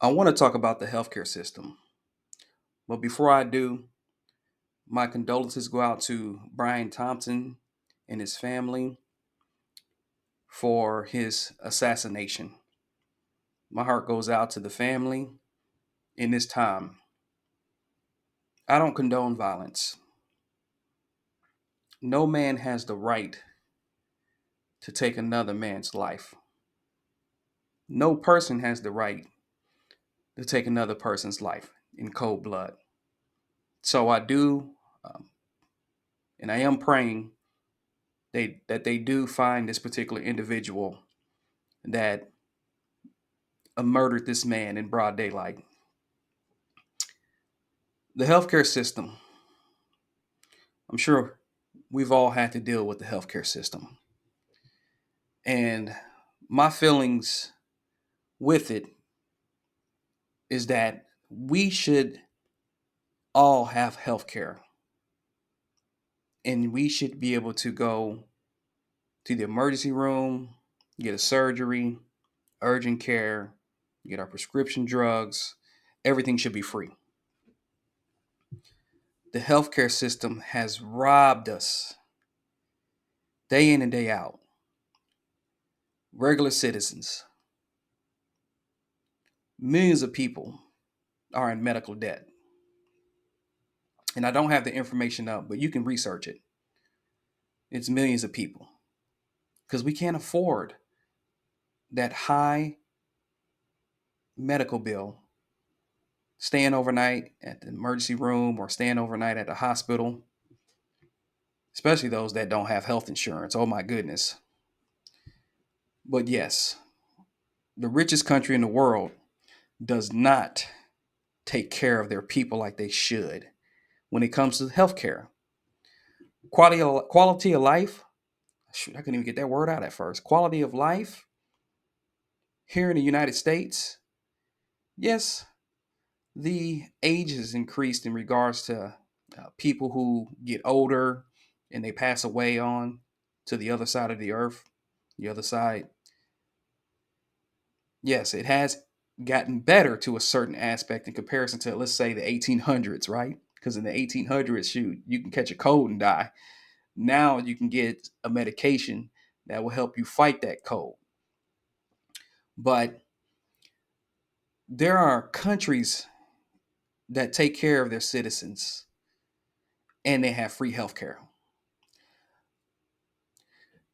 I want to talk about the healthcare system. But before I do, my condolences go out to Brian Thompson and his family for his assassination. My heart goes out to the family in this time. I don't condone violence. No man has the right to take another man's life. No person has the right to take another person's life in cold blood. So I do, um, and I am praying that they do find this particular individual that murdered this man in broad daylight. The healthcare system, I'm sure we've all had to deal with the healthcare system. And my feelings with it is that we should all have healthcare and we should be able to go to the emergency room, get a surgery, urgent care, get our prescription drugs. Everything should be free. The healthcare system has robbed us day in and day out. Regular citizens, millions of people are in medical debt. And I don't have the information up, but you can research it. It's millions of people because we can't afford that high medical bill, staying overnight at the emergency room or staying overnight at the hospital, especially those that don't have health insurance. Oh my goodness. But yes, the richest country in the world does not take care of their people like they should when it comes to healthcare. Quality of life, shoot, I couldn't even get that word out at first. Quality of life here in the United States, yes, the age has increased in regards to people who get older and they pass away on to the other side of the earth, the other side. Yes, it has gotten better to a certain aspect in comparison to, let's say, the 1800s, right? Because in the 1800s, shoot, you can catch a cold and die. Now you can get a medication that will help you fight that cold. But there are countries that take care of their citizens and they have free healthcare.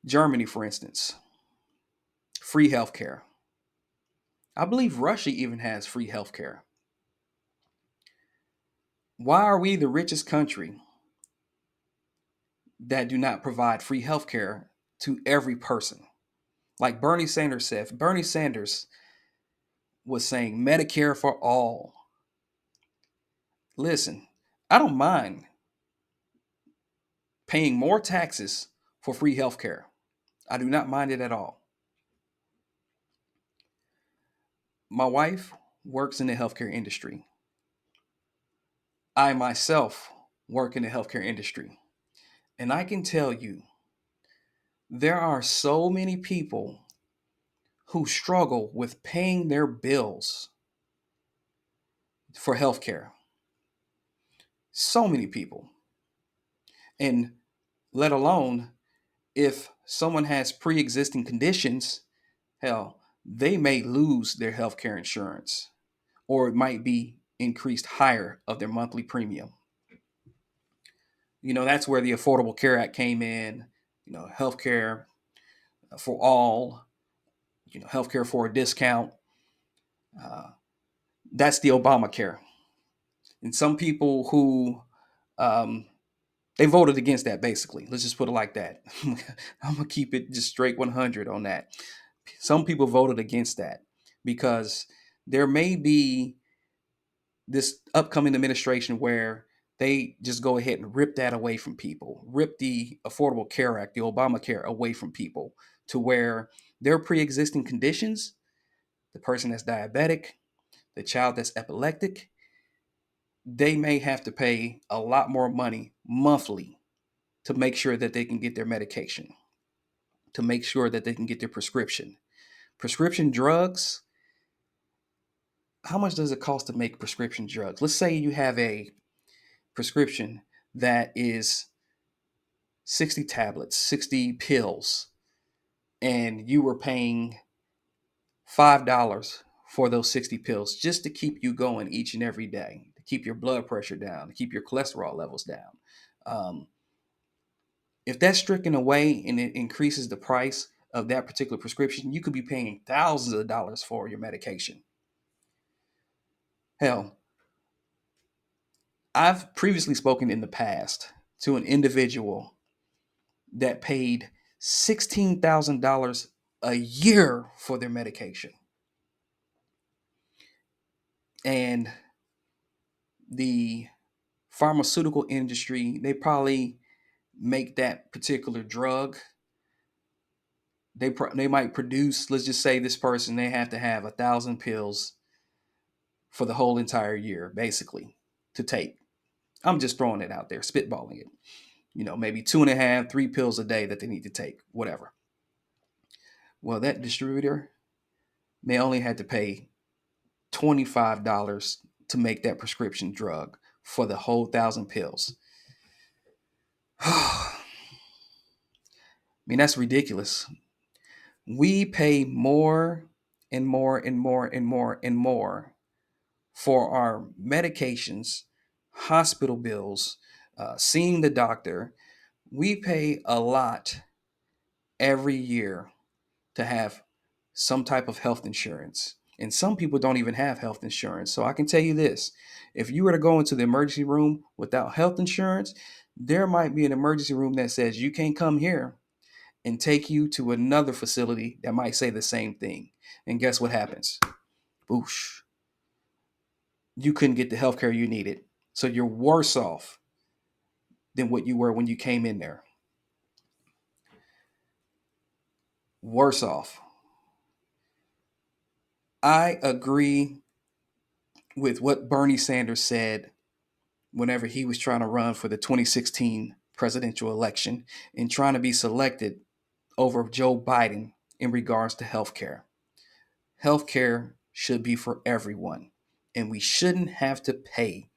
Germany, for instance, free healthcare. I believe Russia even has free healthcare. Why are we the richest country that do not provide free healthcare to every person? Like Bernie Sanders said, Bernie Sanders was saying Medicare for all. Listen, I don't mind paying more taxes for free healthcare. I do not mind it at all. My wife works in the healthcare industry. I myself work in the healthcare industry. And I can tell you, there are so many people who struggle with paying their bills for healthcare. So many people. And let alone if someone has pre existing conditions, hell, they may lose their healthcare insurance or it might be increased higher of their monthly premium. That's where the Affordable Care Act came in, healthcare for all, healthcare for a discount. Uh, that's the Obamacare. And some people who um, they voted against that basically. Let's just put it like that. I'm gonna keep it just straight 100 on that. Some people voted against that because there may be this upcoming administration where they just go ahead and rip that away from people, rip the Affordable Care Act, the Obamacare away from people to where their pre-existing conditions, the person that's diabetic, the child that's epileptic, they may have to pay a lot more money monthly to make sure that they can get their medication, to make sure that they can get their prescription. Prescription drugs, how much does it cost to make prescription drugs? Let's say you have a prescription that is 60 tablets, 60 pills, and you were paying $5 for those 60 pills just to keep you going each and every day, to keep your blood pressure down, to keep your cholesterol levels down. Um, if that's stricken away and it increases the price of that particular prescription, you could be paying thousands of dollars for your medication. Hell, I've previously spoken in the past to an individual that paid $16,000 a year for their medication. And the pharmaceutical industry, they probably make that particular drug. They might produce, let's just say this person, they have to have 1,000 pills for the whole entire year, basically, to take. I'm just throwing it out there, spitballing it. Maybe two and a half, 3 pills a day that they need to take, whatever. Well, that distributor may only have to pay $25 to make that prescription drug for the whole 1,000 pills. I mean, that's ridiculous. We pay more and more and more and more and more for our medications, hospital bills, seeing the doctor. We pay a lot every year to have some type of health insurance. And some people don't even have health insurance. So I can tell you this, if you were to go into the emergency room without health insurance, there might be an emergency room that says you can't come here and take you to another facility that might say the same thing. And guess what happens? Boosh. You couldn't get the health care you needed. So you're worse off than what you were when you came in there. Worse off. I agree with what Bernie Sanders said whenever he was trying to run for the 2016 presidential election and trying to be selected over Joe Biden in regards to healthcare. Healthcare should be for everyone, and we shouldn't have to pay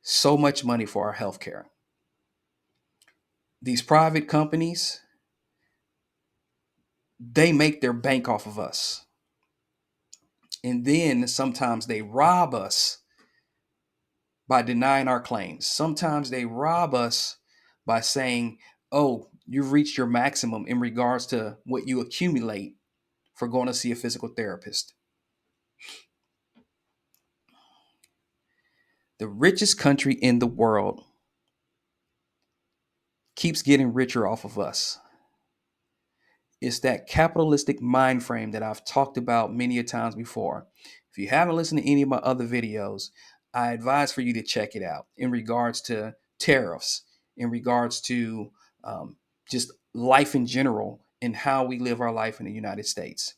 so much money for our healthcare. These private companies, they make their bank off of us. And then sometimes they rob us by denying our claims. Sometimes they rob us by saying, oh, you've reached your maximum in regards to what you accumulate for going to see a physical therapist. The richest country in the world keeps getting richer off of us. It's that capitalistic mind frame that I've talked about many a times before. If you haven't listened to any of my other videos, I advise for you to check it out in regards to tariffs, in regards to just life in general and how we live our life in the United States.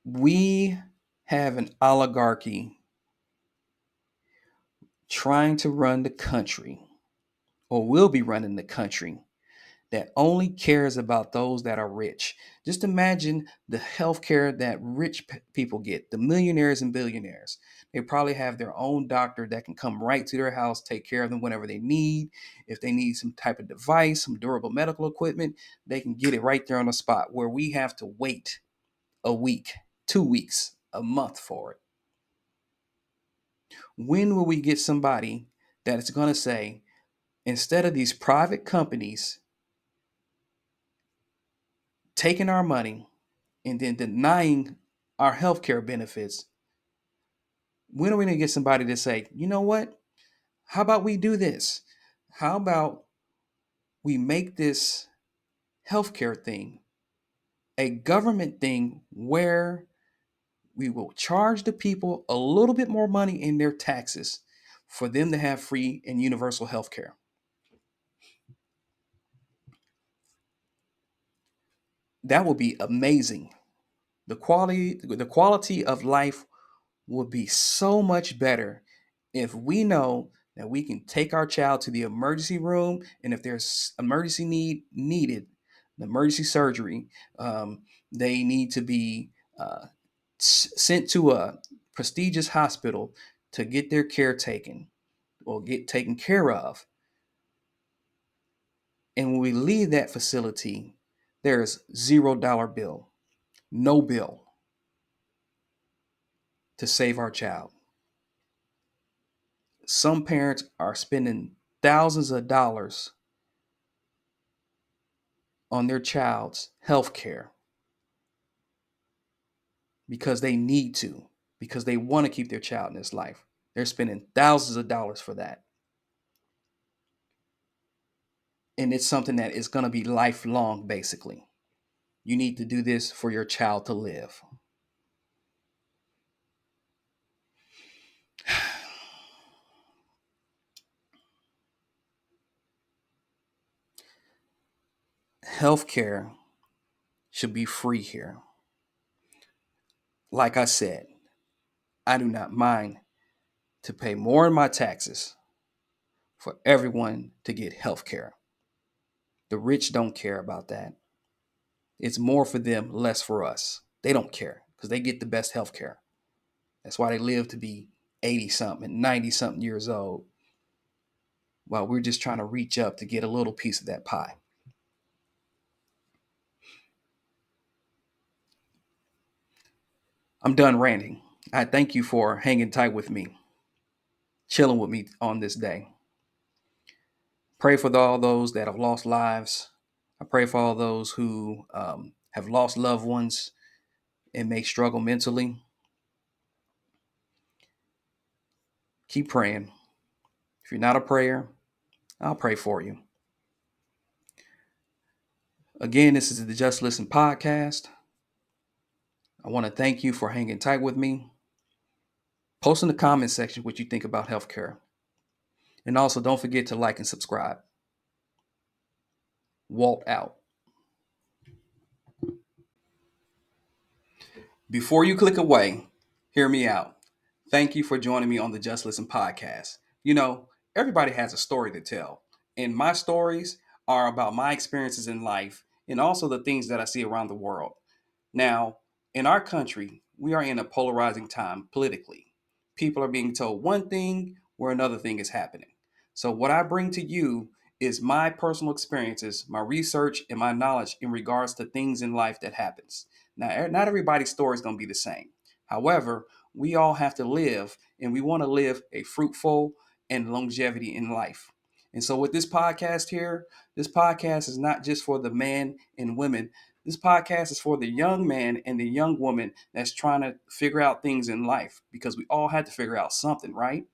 We have an oligarchy trying to run the country, or will be running the country, that only cares about those that are rich. Just imagine the healthcare that rich people get, the millionaires and billionaires. They probably have their own doctor that can come right to their house, take care of them whenever they need. If they need some type of device, some durable medical equipment, they can get it right there on the spot, where we have to wait a week, 2 weeks, a month for it. When will we get somebody that is going to say, instead of these private companies taking our money and then denying our healthcare benefits, when are we going to get somebody to say, you know what? How about we do this? How about we make this healthcare thing a government thing where we will charge the people a little bit more money in their taxes for them to have free and universal healthcare? That would be amazing. The quality of life would be so much better if we know that we can take our child to the emergency room, and if there's emergency needed, the emergency surgery. They need to be sent to a prestigious hospital to get their care taken or get taken care of. And when we leave that facility, there's $0 bill, no bill to save our child. Some parents are spending thousands of dollars on their child's health care because they need to, because they want to keep their child in this life. They're spending thousands of dollars for that. And it's something that is going to be lifelong, basically. You need to do this for your child to live. Healthcare should be free here. Like I said, I do not mind to pay more in my taxes for everyone to get health care. The rich don't care about that. It's more for them, less for us. They don't care because they get the best health care. That's why they live to be 80 something and 90 something years old while we're just trying to reach up to get a little piece of that pie. I'm done ranting. I thank you for hanging tight with me, chilling with me on this day. Pray for all those that have lost lives. I pray for all those who have lost loved ones and may struggle mentally. Keep praying. If you're not a prayer, I'll pray for you. Again, this is the Just Listen podcast. I want to thank you for hanging tight with me. Post in the comment section what you think about healthcare. And also don't forget to like and subscribe. Walt out. Before you click away, hear me out. Thank you for joining me on the Just Listen podcast. You know, everybody has a story to tell, and my stories are about my experiences in life and also the things that I see around the world. Now, in our country, we are in a polarizing time politically. People are being told one thing where another thing is happening. So, what I bring to you is my personal experiences, my research, and my knowledge in regards to things in life that happens. Now, not everybody's story is going to be the same. However, we all have to live, and we want to live a fruitful and longevity in life. And so, with this podcast here, this podcast is not just for the men and women. This podcast is for the young man and the young woman that's trying to figure out things in life because we all had to figure out something, right?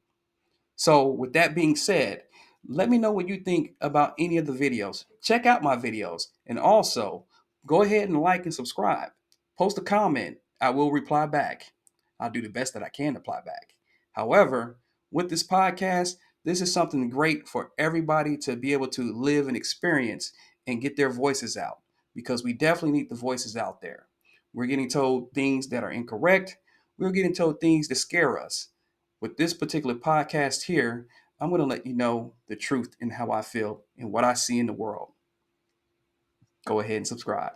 So, with that being said, let me know what you think about any of the videos. Check out my videos and also go ahead and like and subscribe. Post a comment. I will reply back. I'll do the best that I can to reply back. However, with this podcast, this is something great for everybody to be able to live and experience and get their voices out because we definitely need the voices out there. We're getting told things that are incorrect. We're getting told things that scare us. With this particular podcast here, I'm going to let you know the truth and how I feel and what I see in the world. Go ahead and subscribe.